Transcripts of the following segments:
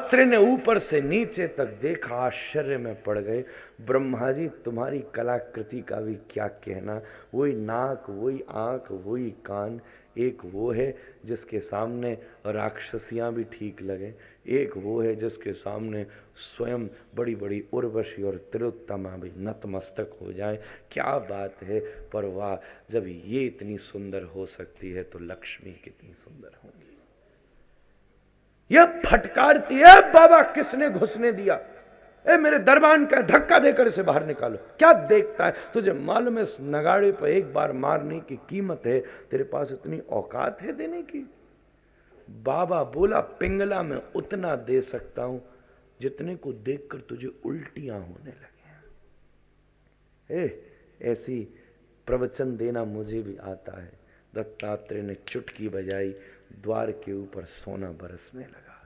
दत्तात्रेय ने ऊपर से नीचे तक देखा, आश्चर्य में पड़ गए। ब्रह्मा जी, तुम्हारी कलाकृति का भी क्या कहना। वही नाक, वही आंख, वही कान। एक वो है जिसके सामने राक्षसियां भी ठीक लगे, एक वो है जिसके सामने स्वयं बड़ी बड़ी उर्वशी और तिलोत्तमा भी नतमस्तक हो जाए। क्या बात है। पर वाह, जब ये इतनी सुंदर हो सकती है तो लक्ष्मी कितनी सुंदर होंगी। यह फटकारती है, बाबा किसने घुसने दिया? ए मेरे दरबान का धक्का देकर इसे बाहर निकालो। क्या देखता है? तुझे मालूम है इस नगाड़े पर एक बार मारने की कीमत है? तेरे पास इतनी औकात है देने की? बाबा बोला, पिंगला मैं उतना दे सकता हूं जितने को देखकर तुझे उल्टियां होने लगे। ऐसी प्रवचन देना मुझे भी आता है। दत्तात्रेय ने चुटकी बजाई, द्वार के ऊपर सोना बरसने लगा।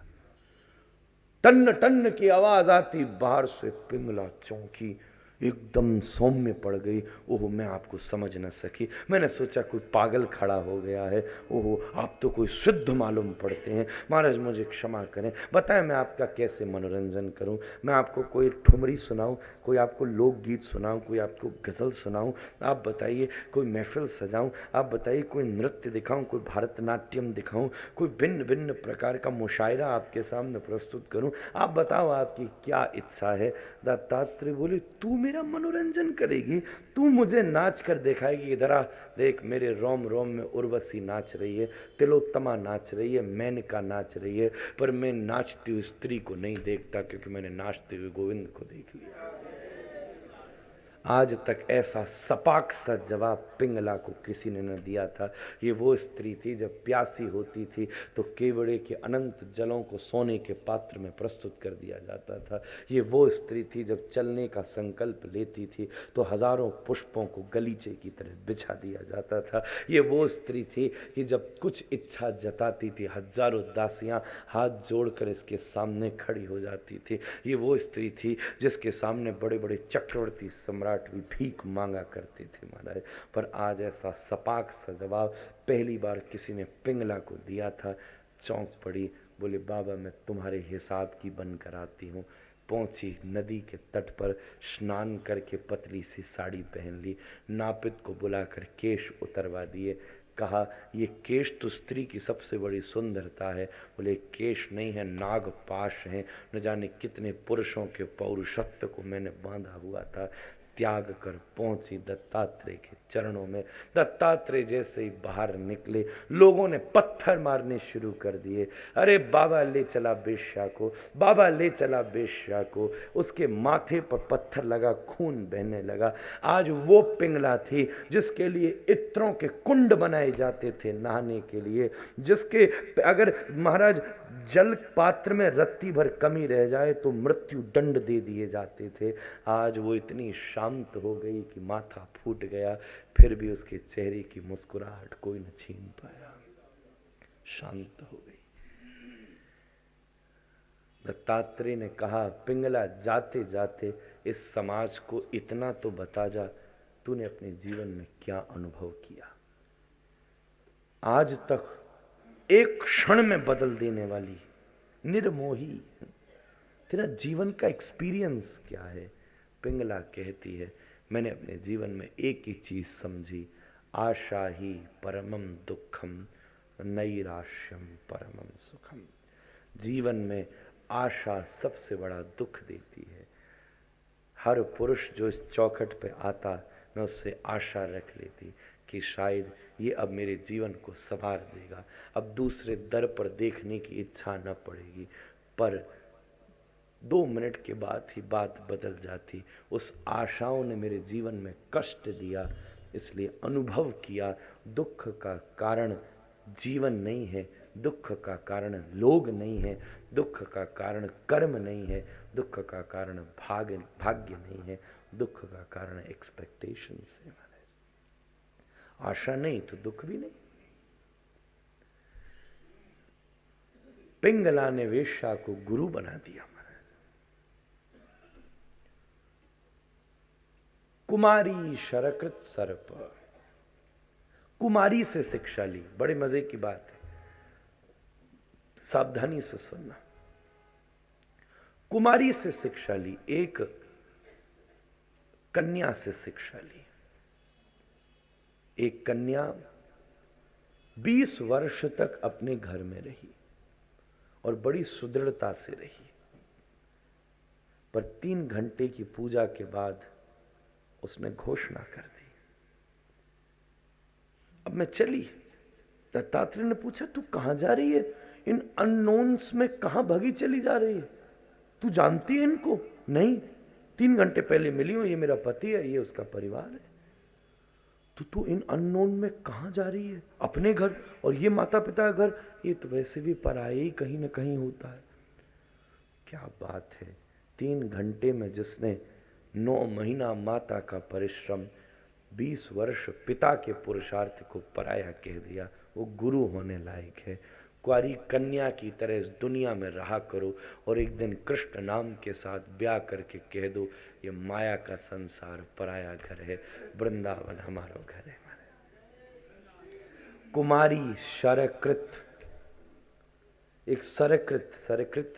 टन्न टन्न की आवाज आती, बाहर से पिंगला चौंकी, एकदम सौम्य पड़ गई। ओहो, मैं आपको समझ न सकी। मैंने सोचा कोई पागल खड़ा हो गया है। ओहो, आप तो कोई शुद्ध मालूम पड़ते हैं। महाराज मुझे क्षमा करें, बताएं मैं आपका कैसे मनोरंजन करूं? मैं आपको कोई ठुमरी सुनाऊं, कोई आपको लोकगीत सुनाऊं, कोई आपको गज़ल सुनाऊं? आप बताइए, कोई महफिल सजाऊं? आप बताइए, कोई नृत्य दिखाऊं, कोई भरतनाट्यम दिखाऊं, कोई भिन्न भिन्न प्रकार का मुशायरा आपके सामने प्रस्तुत करूं? आप बताओ, आपकी क्या इच्छा है? दत्तात्रेय बोले, तू मेरा मनोरंजन करेगी? तू मुझे नाच कर दिखाएगी? इधर आ, देख, मेरे रोम रोम में उर्वशी नाच रही है, तिलोत्तमा नाच रही है, मेनका नाच रही है, पर मैं नाचती हुई स्त्री को नहीं देखता, क्योंकि मैंने नाचते हुए गोविंद को देख लिया। आज तक ऐसा सपाक सा जवाब पिंगला को किसी ने न दिया था। ये वो स्त्री थी जब प्यासी होती थी तो केवड़े के अनंत जलों को सोने के पात्र में प्रस्तुत कर दिया जाता था। ये वो स्त्री थी जब चलने का संकल्प लेती थी तो हजारों पुष्पों को गलीचे की तरह बिछा दिया जाता था। ये वो स्त्री थी कि जब कुछ इच्छा जताती थी हजारों दासियां हाथ जोड़कर इसके सामने खड़ी हो जाती थी। ये वो स्त्री थी जिसके सामने बड़े बड़े चक्रवर्ती सम्राट भी भीख मांगा करते थे महाराज। पर आज ऐसा सपाक सा जवाब पहली बार किसी ने पिंगला को दिया था। चौंक पड़ी, बोले, बाबा मैं तुम्हारे हिसाब की बनकर आती हूँ। पहुंची नदी के तट पर, स्नान करके पतली सी साड़ी पहन ली, नापित को बुलाकर केश उतरवा दिए। कहा, ये केश तो स्त्री की सबसे बड़ी सुंदरता है। बोले, केश नहीं है, नागपाश हैं। न जाने कितने पुरुषों के पौरुषत्व को मैंने बांधा हुआ था। त्याग कर पहुंची दत्तात्रेय के चरणों में। दत्तात्रेय जैसे ही बाहर निकले, लोगों ने पत्थर मारने शुरू कर दिए। अरे बाबा ले चला बेश्या को, बाबा ले चला बेश्या को। उसके माथे पर पत्थर लगा, खून बहने लगा। आज वो पिंगला थी जिसके लिए इत्रों के कुंड बनाए जाते थे नहाने के लिए, जिसके अगर महाराज जल पात्र में रत्ती भर कमी रह जाए तो मृत्यु दंड दे दिए जाते थे। आज वो इतनी शांत हो गई कि माथा फूट गया, फिर भी उसके चेहरे की मुस्कुराहट कोई न छीन पाया। शांत हो गई। दत्तात्रेय ने कहा, पिंगला जाते जाते इस समाज को इतना तो बता जा, तूने अपने जीवन में क्या अनुभव किया? आज तक एक क्षण में बदल देने वाली निर्मोही तेरा जीवन का एक्सपीरियंस क्या है? पिंगला कहती है, मैंने अपने जीवन में एक ही चीज समझी, आशा ही परमम दुखम नैराश्यम परमम सुखम। जीवन में आशा सबसे बड़ा दुख देती है। हर पुरुष जो इस चौखट पे आता, मैं उससे आशा रख लेती कि शायद ये अब मेरे जीवन को संवार देगा, अब दूसरे दर पर देखने की इच्छा न पड़ेगी। पर 2 मिनट के बाद ही बात बदल जाती। उस आशाओं ने मेरे जीवन में कष्ट दिया, इसलिए अनुभव किया दुख का कारण जीवन नहीं है, दुख का कारण लोग नहीं है, दुख का कारण कर्म नहीं है, दुख का कारण भाग्य नहीं है, दुख का कारण एक्सपेक्टेशंस है। आशा नहीं तो दुख भी नहीं। पिंगला ने वेश्या को गुरु बना दिया महाराज। कुमारी शरकृत सर्प, कुमारी से शिक्षा ली। बड़े मजे की बात है, सावधानी से सुनना। कुमारी से शिक्षा ली, एक कन्या से शिक्षा ली। एक कन्या 20 वर्ष तक अपने घर में रही और बड़ी सुदृढ़ता से रही, पर 3 घंटे की पूजा के बाद उसने घोषणा कर दी, अब मैं चली। दत्तात्रेय ने पूछा, तू कहां जा रही है? इन अननोन्स में कहां भागी चली जा रही है? तू जानती है इनको? नहीं, 3 घंटे पहले मिली हूं, ये मेरा पति है, ये उसका परिवार है। तो तू इन अननोन में कहां जा रही है? अपने घर, और ये माता पिता का घर, ये तो वैसे भी पराया ही कहीं ना कहीं होता है। क्या बात है, 3 घंटे में जिसने 9 महीना माता का परिश्रम, 20 वर्ष पिता के पुरुषार्थ को पराया कह दिया, वो गुरु होने लायक है। कुंवारी कन्या की तरह इस दुनिया में रहा करो और एक दिन कृष्ण नाम के साथ ब्याह करके कह दो, ये माया का संसार पराया घर है, वृंदावन हमारा घर है। कुमारी शरकृत, एक सरकृत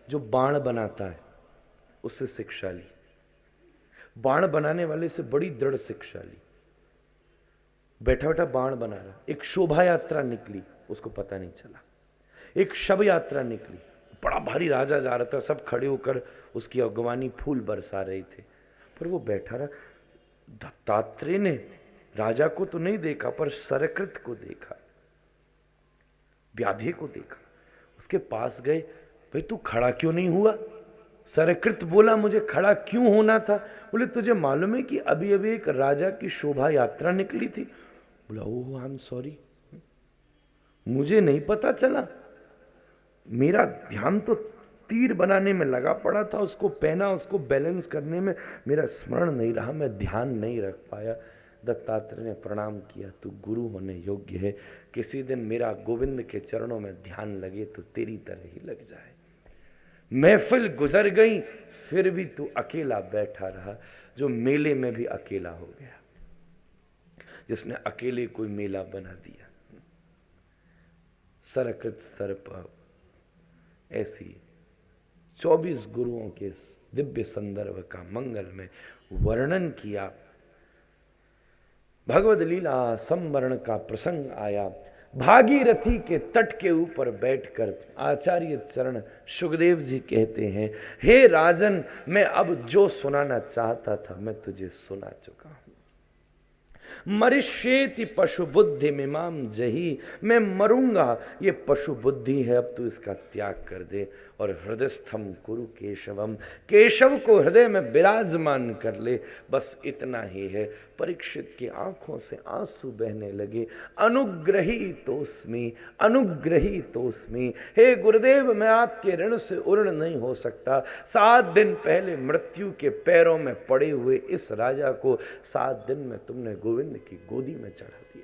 जो बाण बनाता है, उससे शिक्षा ली। बाण बनाने वाले से बड़ी दृढ़ शिक्षा ली। बैठा बैठा बाण बना रहा। एक शोभा यात्रा निकली, उसको पता नहीं चला। एक शव यात्रा निकली, बड़ा भारी राजा जा रहा था, सब खड़े होकर उसकी अगवानी फूल बरसा रहे थे, पर वो बैठा रहा। दत्तात्रेय ने राजा को तो नहीं देखा, पर सरकृत को देखा, व्याधि को देखा। उसके पास गए, भाई तू खड़ा क्यों नहीं हुआ? सरकृत बोला, मुझे खड़ा क्यों होना था? बोले, तुझे मालूम है कि अभी अभी एक राजा की शोभा यात्रा निकली थी? बोला, ओह आई एम सॉरी, मुझे नहीं पता चला, मेरा ध्यान तो तीर बनाने में लगा पड़ा था, उसको पहना, उसको बैलेंस करने में मेरा स्मरण नहीं रहा, मैं ध्यान नहीं रख पाया। दत्तात्रेय ने प्रणाम किया, तू गुरु होने योग्य है, किसी दिन मेरा गोविंद के चरणों में ध्यान लगे तो तेरी तरह ही लग जाए। महफिल गुजर गई, फिर भी तू अकेला बैठा रहा, जो मेले में भी अकेला हो गया, जिसने अकेले कोई मेला बना दिया। सरकृत सर्प, ऐसी 24 गुरुओं के दिव्य संदर्भ का मंगल में वर्णन किया। भगवद लीला संवरण का प्रसंग आया। भागीरथी के तट के ऊपर बैठकर आचार्य चरण सुखदेव जी कहते हैं, हे राजन, मैं अब जो सुनाना चाहता था मैं तुझे सुना चुका हूं। मरिष्येति पशु बुद्धि मिमाम जही, मैं मरूंगा, ये पशु बुद्धि है, अब तू इसका त्याग कर दे और हृदयस्थम कुरु केशवम, केशव को हृदय में विराजमान कर ले, बस इतना ही है। परीक्षित की आंखों से आंसू बहने लगे। अनुग्रहीतोस्मि, अनुग्रहीतोस्मि, हे गुरुदेव, मैं आपके ऋण से उर्ण नहीं हो सकता। 7 दिन पहले मृत्यु के पैरों में पड़े हुए इस राजा को 7 दिन में तुमने गोविंद की गोदी में चढ़ा दिया।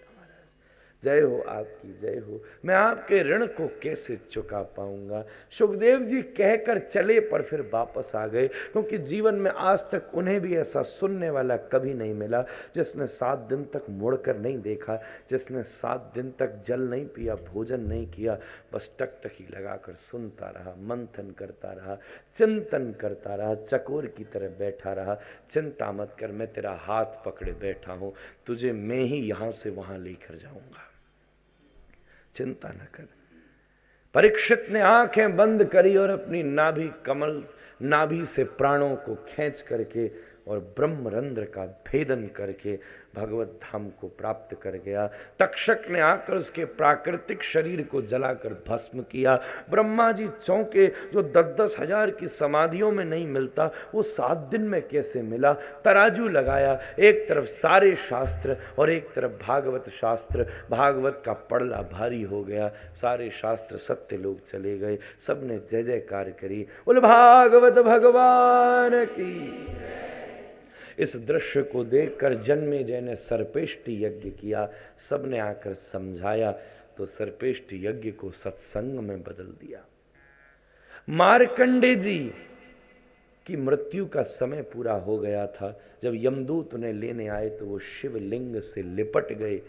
जय हो आपकी, जय हो, मैं आपके ऋण को कैसे चुका पाऊंगा। सुखदेव जी कहकर चले, पर फिर वापस आ गए, क्योंकि जीवन में आज तक उन्हें भी ऐसा सुनने वाला कभी नहीं मिला जिसने 7 दिन तक मुड़कर नहीं देखा, जिसने 7 दिन तक जल नहीं पिया, भोजन नहीं किया, बस टकटकी लगाकर सुनता रहा, मंथन करता रहा, चिंतन करता रहा, चकोर की तरह बैठा रहा। चिंता मत कर, मैं तेरा हाथ पकड़े बैठा हूं, तुझे मैं ही यहां से वहां लेकर जाऊंगा, चिंता न कर। परीक्षित ने आंखें बंद करी और अपनी नाभि से प्राणों को खींच करके और ब्रह्मरंध्र का भेदन करके भगवत धाम को प्राप्त कर गया। तक्षक ने आकर उसके प्राकृतिक शरीर को जलाकर भस्म किया। ब्रह्मा जी चौंके, जो 10-10 हजार की समाधियों में नहीं मिलता वो 7 दिन में कैसे मिला। तराजू लगाया, एक तरफ सारे शास्त्र और एक तरफ भागवत शास्त्र, भागवत का पड़ला भारी हो गया, सारे शास्त्र सत्य लोग चले गए, सबने जय जयकार करी, बोले भागवत भगवान की। इस दृश्य को देखकर जन्मेजय ने सर्पेष्टि यज्ञ किया, सबने आकर समझाया तो सर्पेष्टि यज्ञ को सत्संग में बदल दिया। मार्कंडे जी की मृत्यु का समय पूरा हो गया था। जब यमदूत उन्हें लेने आए तो वो शिवलिंग से लिपट गए,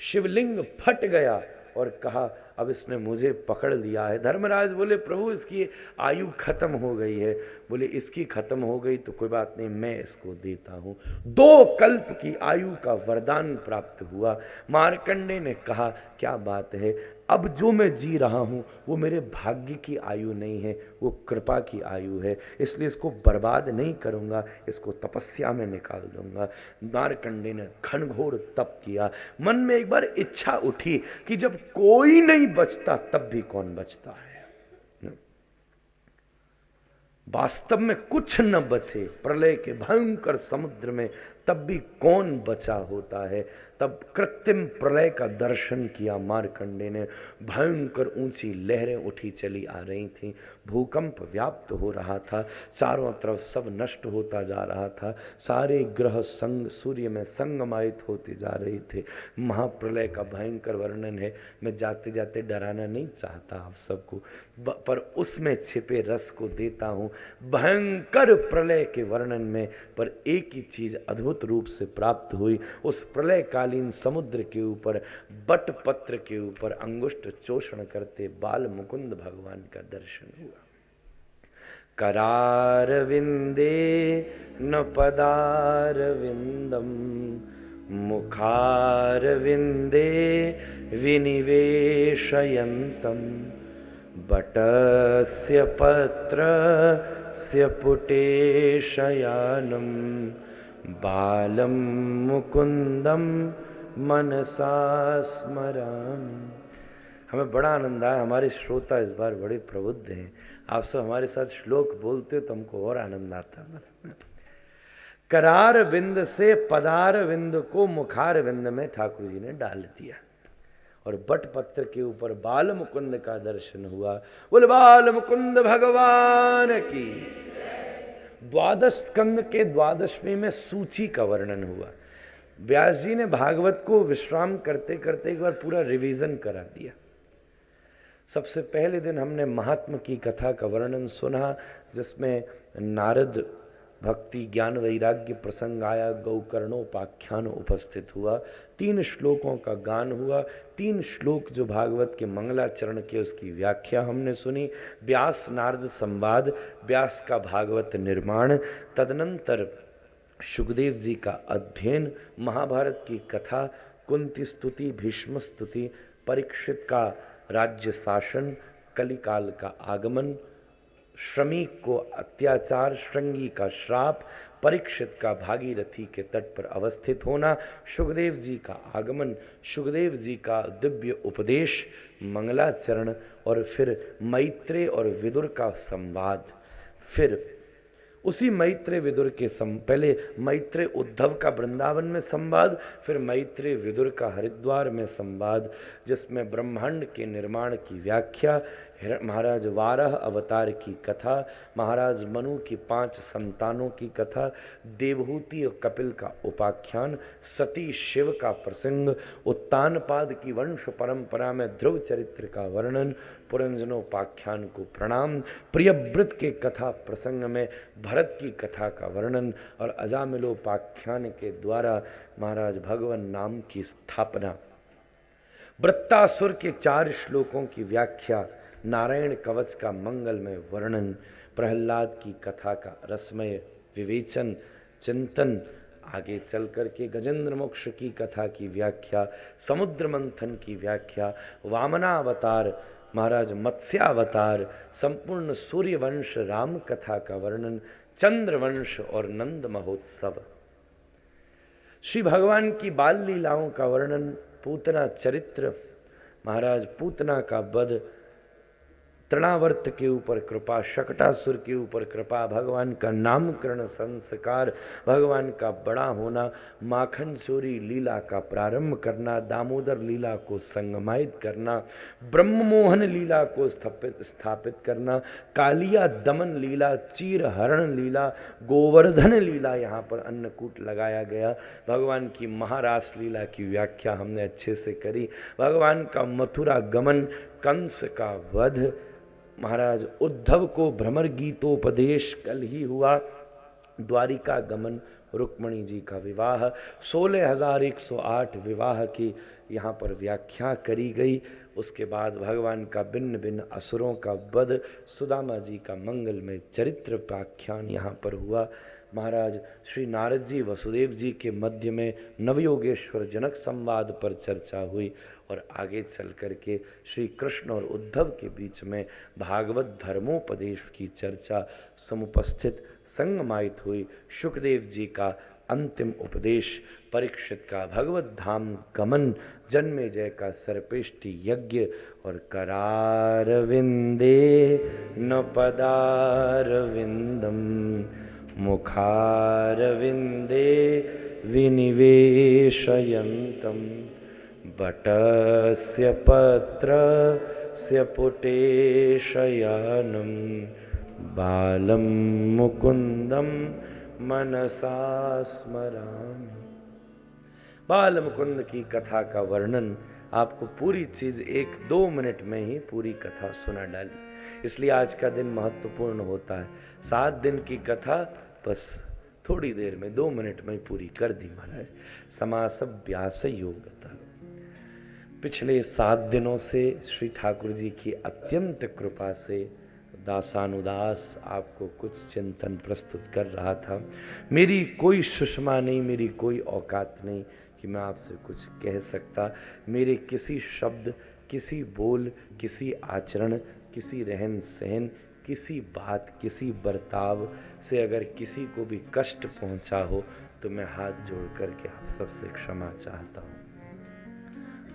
शिवलिंग फट गया और कहा अब इसने मुझे पकड़ लिया है। धर्मराज बोले प्रभु इसकी आयु खत्म हो गई है। बोले इसकी खत्म हो गई तो कोई बात नहीं, मैं इसको देता हूँ। 2 कल्प की आयु का वरदान प्राप्त हुआ। मार्कंडेय ने कहा क्या बात है, अब जो मैं जी रहा हूँ वो मेरे भाग्य की आयु नहीं है, वो कृपा की आयु है, इसलिए इसको बर्बाद नहीं करूँगा, इसको तपस्या में निकाल दूंगा। मार्कंडेय ने घनघोर तप किया। मन में एक बार इच्छा उठी कि जब कोई नहीं बचता तब भी कौन बचता है। वास्तव में कुछ न बचे प्रलय के भयंकर समुद्र में, तब भी कौन बचा होता है। तब कृत्रिम प्रलय का दर्शन किया मार्कंडेय ने। भयंकर ऊंची लहरें उठी चली आ रही थीं, भूकंप व्याप्त हो रहा था, चारों तरफ सब नष्ट होता जा रहा था, सारे ग्रह संग सूर्य में संगमायित होते जा रहे थे। महाप्रलय का भयंकर वर्णन है, मैं जाते जाते डराना नहीं चाहता आप सबको, पर उसमें छिपे रस को देता हूँ। भयंकर प्रलय के वर्णन में पर एक ही चीज अद्भुत रूप से प्राप्त हुई। उस प्रलय कालीन समुद्र के ऊपर बट पत्र के ऊपर अंगुष्ठ चोषण करते बाल मुकुंद भगवान का दर्शन हुआ। करार विंदे न पदार विंदम, मुखार विंदे विनिवेशयन्तम, बटस्य पत्रस्य पुटे शयानं, बालं मुकुंदम मनसा स्मरामि। हमें बड़ा आनंद आया, हमारे श्रोता इस बार बड़े प्रबुद्ध हैं। आप सब हमारे साथ श्लोक बोलते हो तो हमको और आनंद आता है। करार बिंद से पदार बिंद को मुखार बिंद में ठाकुर जी ने डाल दिया और बट पत्र के ऊपर बाल मुकुंद का दर्शन हुआ। बोले बाल मुकुंद भगवान की। द्वादश स्कंद के 12वें में सूची का वर्णन हुआ। व्यास जी ने भागवत को विश्राम करते करते एक बार पूरा रिवीजन करा दिया। सबसे पहले दिन हमने महात्मा की कथा का वर्णन सुना, जिसमें नारद भक्ति ज्ञान वैराग्य प्रसंग आया, गौकर्णोपाख्यान उपस्थित हुआ, 3 श्लोकों का गान हुआ। 3 श्लोक जो भागवत के मंगलाचरण के उसकी व्याख्या हमने सुनी। व्यास नारद संवाद, व्यास का भागवत निर्माण, तदनंतर शुकदेव जी का अध्ययन, महाभारत की कथा, कुंती स्तुति, भीष्म स्तुति, परीक्षित का राज्य शासन, कलिकाल का आगमन, श्रमिक को अत्याचार, श्रृंगी का श्राप, परीक्षित का भागीरथी के तट पर अवस्थित होना, शुकदेव जी का आगमन, शुकदेव जी का दिव्य उपदेश, मंगलाचरण, और फिर मैत्रेय और विदुर का संवाद। फिर उसी मैत्रेय विदुर के पहले मैत्रेय उद्धव का वृंदावन में संवाद, फिर मैत्रेय विदुर का हरिद्वार में संवाद, जिसमें ब्रह्मांड के निर्माण की व्याख्या, महाराज वाराह अवतार की कथा, महाराज मनु की 5 संतानों की कथा, देवहूति और कपिल का उपाख्यान, सती शिव का प्रसंग, उत्तानपाद की वंश परंपरा में ध्रुव चरित्र का वर्णन, पुरंजनोपाख्यान को प्रणाम, प्रियव्रत के कथा प्रसंग में भरत की कथा का वर्णन, और अजामिलोपाख्यान के द्वारा महाराज भगवान नाम की स्थापना, वृत्तासुर के 4 श्लोकों की व्याख्या, नारायण कवच का मंगलमय वर्णन, प्रहलाद की कथा का रसमय विवेचन चिंतन, आगे चल कर के गजेंद्र मोक्ष की कथा की व्याख्या, समुद्र मंथन की व्याख्या, वामनावतार, महाराज मत्स्यावतार, संपूर्ण सूर्यवंश राम कथा का वर्णन, चंद्रवंश और नंद महोत्सव, श्री भगवान की बाल लीलाओं का वर्णन, पूतना चरित्र, महाराज पूतना का वध, तृणावर्त के ऊपर कृपा, शकटासुर के ऊपर कृपा, भगवान का नामकरण संस्कार, भगवान का बड़ा होना, माखन चोरी लीला का प्रारंभ करना, दामोदर लीला को संगमायित करना, ब्रह्ममोहन लीला को स्थापित करना, कालिया दमन लीला, चीर हरण लीला, गोवर्धन लीला, यहाँ पर अन्नकूट लगाया गया, भगवान की महारास लीला की व्याख्या हमने अच्छे से करी, भगवान का मथुरा गमन, कंस का वध, महाराज उद्धव को भ्रमर गीतोपदेश कल ही हुआ, द्वारिका गमन, रुक्मणी जी का विवाह, 16,108 विवाह की यहाँ पर व्याख्या करी गई। उसके बाद भगवान का भिन्न भिन्न असुरों का वध, सुदामा जी का मंगलमय चरित्र पाख्यान यहाँ पर हुआ। महाराज श्री नारद जी वसुदेव जी के मध्य में नवयोगेश्वर जनक संवाद पर चर्चा हुई और आगे चल कर के श्री कृष्ण और उद्धव के बीच में भागवत धर्मोपदेश की चर्चा समुपस्थित संगमायित हुई। सुखदेव जी का अंतिम उपदेश, परीक्षित का भगवत धाम गमन, जन्मेजय का सर्पेष्टि यज्ञ और करारविंदे न पदारविंदम मुखारविंदे विनिवेशयन्तं बटस्य पत्रस्य पुटेशयानं बालं मुकुन्दं मनसा स्मरामि। बाल मुकुंद की कथा का वर्णन, आपको पूरी चीज 1-2 मिनट में ही पूरी कथा सुना डाली, इसलिए आज का दिन महत्वपूर्ण होता है। 7 दिन की कथा बस थोड़ी देर में 2 मिनट में पूरी कर दी महाराज। समासव्यास योगता। पिछले 7 दिनों से श्री ठाकुर जी की अत्यंत कृपा से दासानुदास आपको कुछ चिंतन प्रस्तुत कर रहा था। मेरी कोई सुषमा नहीं, मेरी कोई औकात नहीं कि मैं आपसे कुछ कह सकता। मेरे किसी शब्द, किसी बोल, किसी आचरण, किसी रहन सहन, किसी बात, किसी बर्ताव से अगर किसी को भी कष्ट पहुंचा हो तो मैं हाथ जोड़ करके आप सबसे क्षमा चाहता हूँ।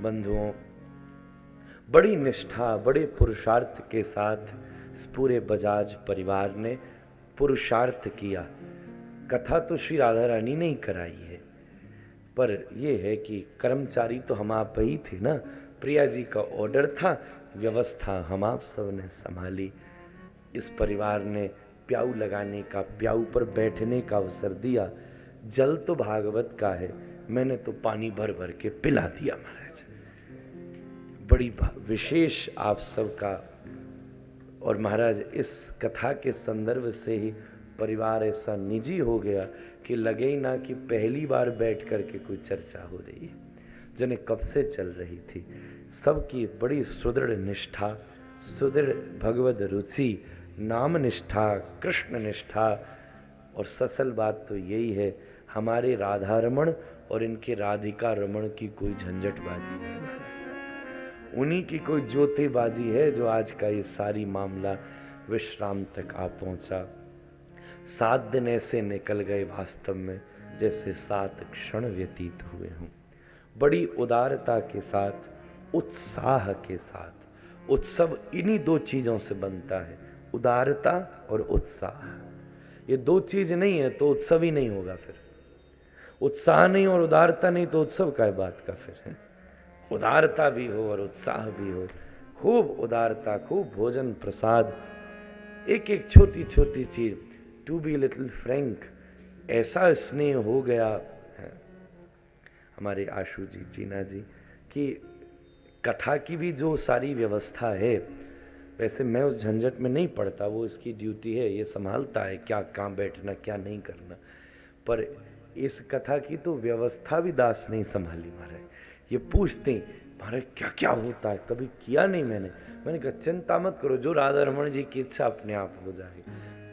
बंधुओं, बड़ी निष्ठा, बड़े पुरुषार्थ के साथ इस पूरे बजाज परिवार ने पुरुषार्थ किया। कथा तो श्री राधा रानी ने ही कराई है, पर यह है कि कर्मचारी तो हम आप ही थे ना। प्रिया जी का ऑर्डर था, व्यवस्था हम आप सब ने संभाली। इस परिवार ने प्याऊ लगाने का, प्याऊ पर बैठने का अवसर दिया। जल तो भागवत का है, मैंने तो पानी भर भर के पिला दिया महाराज। बड़ी विशेष आप सबका। और महाराज, इस कथा के संदर्भ से ही परिवार ऐसा निजी हो गया कि लगे ही ना कि पहली बार बैठ कर के कोई चर्चा हो रही है, जिन्हें कब से चल रही थी। सबकी बड़ी सुदृढ़ निष्ठा, सुदृढ़ भगवद रुचि, नाम निष्ठा, कृष्ण निष्ठा। और ससल बात तो यही है, हमारे राधा रमण और इनके राधिका रमण की कोई झंझटबाजी है, उन्हीं की कोई ज्योतिबाजी है जो आज का ये सारी मामला विश्राम तक आ पहुंचा। 7 दिन ऐसे निकल गए वास्तव में जैसे 7 क्षण व्यतीत हुए हों। बड़ी उदारता के साथ, उत्साह के साथ। उत्सव इन्हीं 2 चीज़ों से बनता है, उदारता और उत्साह। ये 2 चीज नहीं है तो उत्सव ही नहीं होगा। फिर उत्साह नहीं और उदारता नहीं तो उत्सव का बात का फिर है। उदारता भी हो और उत्साह भी हो, खूब उदारता, खूब भोजन प्रसाद, एक एक छोटी छोटी चीज। टू बी लिटिल फ्रैंक, ऐसा स्नेह हो गया है हमारे आशु जी, जीना जी, कि कथा की भी जो सारी व्यवस्था है, वैसे मैं उस झंझट में नहीं पड़ता, वो इसकी ड्यूटी है, ये संभालता है क्या कहाँ बैठना क्या नहीं करना। पर इस कथा की तो व्यवस्था भी दास नहीं संभाली महाराज। ये पूछते महाराज क्या क्या होता है, कभी किया नहीं मैंने कहा चिंता मत करो, जो राधा रमन जी की इच्छा अपने आप हो जाएगी।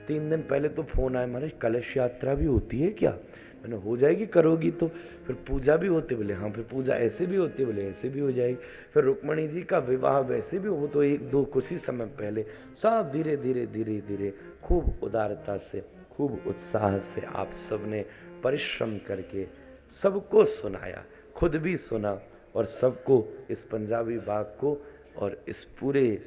3 दिन पहले तो फोन आया, महाराज कलश यात्रा भी होती है क्या? मैंने हो जाएगी, करोगी तो। फिर पूजा भी होती, बोले हाँ। फिर पूजा ऐसे भी होती, बोले ऐसे भी हो जाएगी। फिर रुक्मणी जी का विवाह वैसे भी हो, तो 1-2 कुछ ही समय पहले। सब धीरे धीरे धीरे धीरे खूब उदारता से, खूब उत्साह से आप सब ने परिश्रम करके सबको सुनाया, खुद भी सुना और सबको इस पंजाबी बाग को और इस पूरे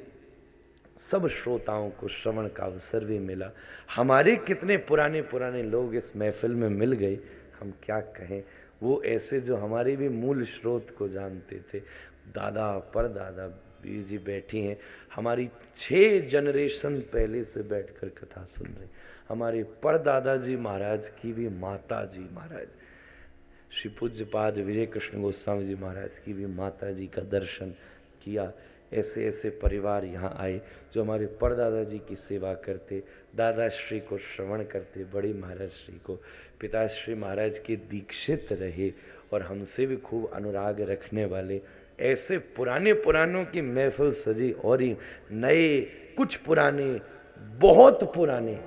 सब श्रोताओं को श्रवण का अवसर भी मिला। हमारे कितने पुराने पुराने लोग इस महफिल में मिल गए, हम क्या कहें। वो ऐसे जो हमारे भी मूल स्रोत को जानते थे, दादा परदादा भी जी बैठी हैं, हमारी 6 जनरेशन पहले से बैठकर कथा सुन रहे। हमारे परदादा जी महाराज की भी माता जी महाराज, श्री पूज्यपाद विजय कृष्ण गोस्वामी जी महाराज की भी माता जी का दर्शन किया। ऐसे ऐसे परिवार यहाँ आए जो हमारे परदादा जी की सेवा करते, दादाश्री को श्रवण करते, बड़े महाराज श्री को, पिताश्री महाराज के दीक्षित रहे और हमसे भी खूब अनुराग रखने वाले ऐसे पुराने पुरानों की महफिल सजी और ही नए कुछ पुराने बहुत पुराने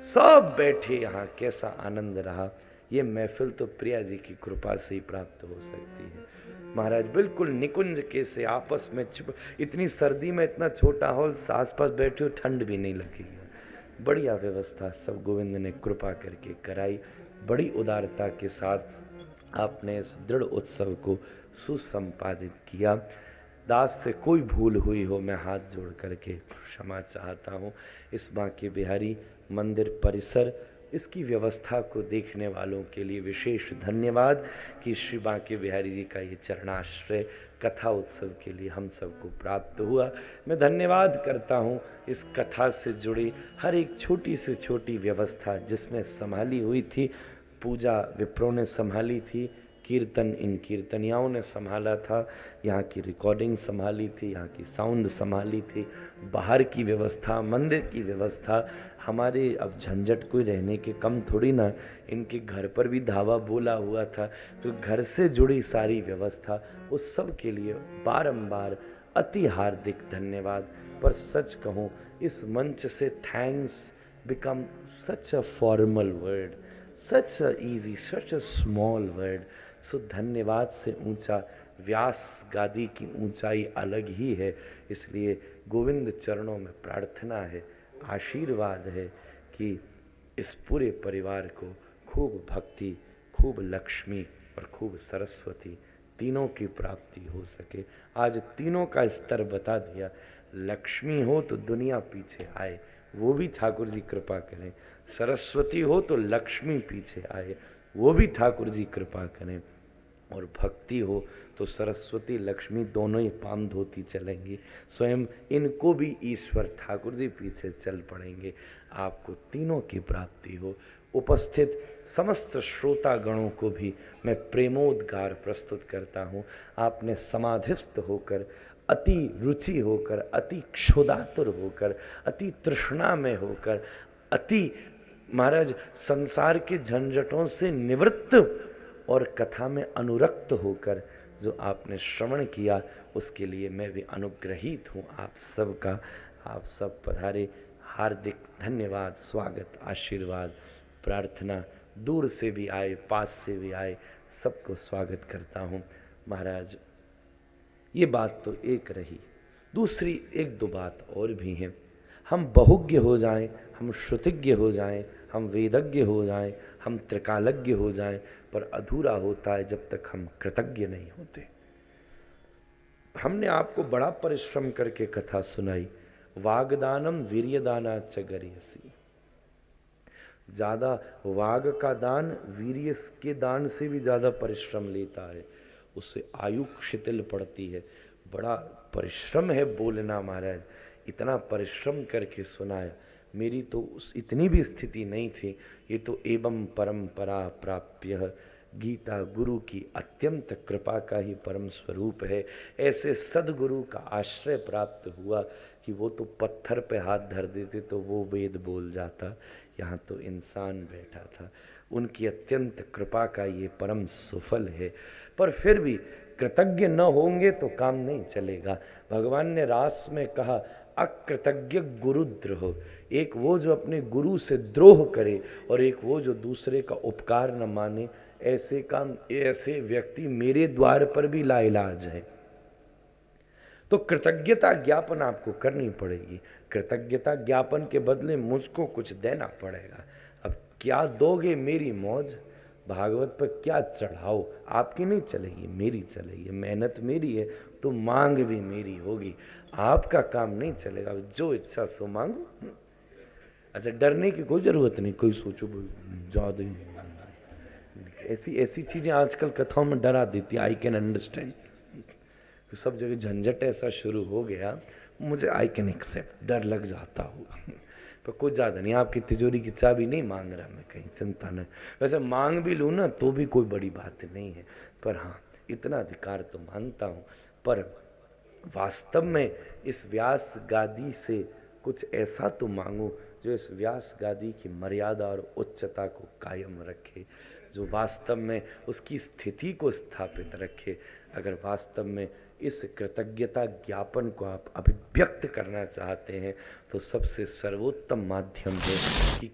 सब बैठे यहाँ, कैसा आनंद रहा। ये महफिल तो प्रिया जी की कृपा से ही प्राप्त हो सकती है। महाराज बिल्कुल निकुंज के से आपस में चुप, इतनी सर्दी में इतना छोटा हॉल, आसपास बैठे हो ठंड भी नहीं लगेगी। बढ़िया व्यवस्था सब गोविंद ने कृपा करके कराई। बड़ी उदारता के साथ आपने इस दृढ़ उत्सव को सुसंपादित किया। दास से कोई भूल हुई हो मैं हाथ जोड़ करके क्षमा चाहता हूँ। इस बांके बिहारी मंदिर परिसर, इसकी व्यवस्था को देखने वालों के लिए विशेष धन्यवाद कि श्री बांके बिहारी जी का ये चरणाश्रय कथा उत्सव के लिए हम सबको प्राप्त हुआ। मैं धन्यवाद करता हूँ इस कथा से जुड़ी हर एक छोटी से छोटी व्यवस्था जिसने संभाली हुई थी। पूजा विप्रो ने संभाली थी, कीर्तन इन कीर्तनियाओं ने संभाला था, यहाँ की रिकॉर्डिंग संभाली थी, यहाँ की साउंड संभाली थी, बाहर की व्यवस्था, मंदिर की व्यवस्था। हमारे अब झंझट कोई रहने के कम थोड़ी ना, इनके घर पर भी धावा बोला हुआ था, तो घर से जुड़ी सारी व्यवस्था, उस सब के लिए बारंबार अति हार्दिक धन्यवाद। पर सच कहूँ इस मंच से thanks become such a formal word, such a easy, such a small word. So धन्यवाद से ऊंचा व्यास गादी की ऊंचाई अलग ही है। इसलिए गोविंद चरणों में प्रार्थना है, आशीर्वाद है कि इस पूरे परिवार को खूब भक्ति, खूब लक्ष्मी और खूब सरस्वती तीनों की प्राप्ति हो सके। आज तीनों का स्तर बता दिया। लक्ष्मी हो तो दुनिया पीछे आए, वो भी ठाकुर जी कृपा करें। सरस्वती हो तो लक्ष्मी पीछे आए, वो भी ठाकुर जी कृपा करें। और भक्ति हो तो सरस्वती लक्ष्मी दोनों ही पाम धोती चलेंगी, स्वयं इनको भी ईश्वर ठाकुर जी पीछे चल पड़ेंगे। आपको तीनों की प्राप्ति हो। उपस्थित समस्त श्रोतागणों को भी मैं प्रेमोद्गार प्रस्तुत करता हूँ। आपने समाधिस्थ होकर, अति रुचि होकर, अति क्षुधातुर होकर, अति तृष्णा में होकर, अति महाराज संसार के झंझटों से निवृत्त और कथा में अनुरक्त होकर जो आपने श्रवण किया, उसके लिए मैं भी अनुग्रहित हूँ आप सबका। आप सब पधारे, हार्दिक धन्यवाद, स्वागत, आशीर्वाद, प्रार्थना। दूर से भी आए, पास से भी आए, सबको स्वागत करता हूँ। महाराज ये बात तो एक रही, दूसरी एक दो बात और भी हैं। हम बहुज्ञ हो जाएं, हम श्रुतिज्ञ हो जाएं, हम वेदज्ञ हो जाएं, हम त्रिकालज्ञ हो जाएं, पर अधूरा होता है जब तक हम कृतज्ञ नहीं होते। हमने आपको बड़ा परिश्रम करके कथा सुनाई, वागदानम वीर्यदाना च गरियसी। ज्यादा वाग का दान वीर्य के दान से भी ज्यादा परिश्रम लेता है, उससे आयु शिथिल पड़ती है। बड़ा परिश्रम है बोलना महाराज, इतना परिश्रम करके सुनाया। मेरी तो उस इतनी भी स्थिति नहीं थी। ये तो एवं परंपरा प्राप्य गीता गुरु की अत्यंत कृपा का ही परम स्वरूप है। ऐसे सदगुरु का आश्रय प्राप्त हुआ कि वो तो पत्थर पे हाथ धर देते तो वो वेद बोल जाता, यहाँ तो इंसान बैठा था। उनकी अत्यंत कृपा का ये परम सुफल है। पर फिर भी कृतज्ञ न होंगे तो काम नहीं चलेगा। भगवान ने रास में कहा अकृतज्ञ गुरुद्रोह, एक वो जो अपने गुरु से द्रोह करे और एक वो जो दूसरे का उपकार न माने। ऐसे काम, ऐसे व्यक्ति मेरे द्वार पर भी लाइलाज है। तो कृतज्ञता ज्ञापन आपको करनी पड़ेगी। कृतज्ञता ज्ञापन के बदले मुझको कुछ देना पड़ेगा। अब क्या दोगे मेरी मौज, भागवत पर क्या चढ़ाओ, आपकी नहीं चलेगी, मेरी चलेगी। मेहनत मेरी है तो मांग भी मेरी होगी, आपका काम नहीं चलेगा। जो इच्छा सो मांगो। अच्छा, डरने की कोई ज़रूरत नहीं। कोई सोचो ज़्यादा ऐसी ऐसी चीज़ें आजकल कथाओं में डरा देती, आई कैन अंडरस्टैंड। तो सब जगह झंझट ऐसा शुरू हो गया, मुझे आई कैन एक्सेप्ट, डर लग जाता होगा। पर कुछ ज़्यादा नहीं, आपकी तिजोरी की चाबी नहीं मांग रहा मैं, कहीं चिंता नहीं। वैसे मांग भी लूँ ना तो भी कोई बड़ी बात नहीं है, पर हाँ इतना अधिकार तो मानता हूँ। पर वास्तव में इस व्यास गादी से कुछ ऐसा तो मांगो जो इस व्यास गादी की मर्यादा और उच्चता को कायम रखे, जो वास्तव में उसकी स्थिति को स्थापित रखे। अगर वास्तव में इस कृतज्ञता ज्ञापन को आप अभिव्यक्त करना चाहते हैं तो सबसे सर्वोत्तम माध्यम है कि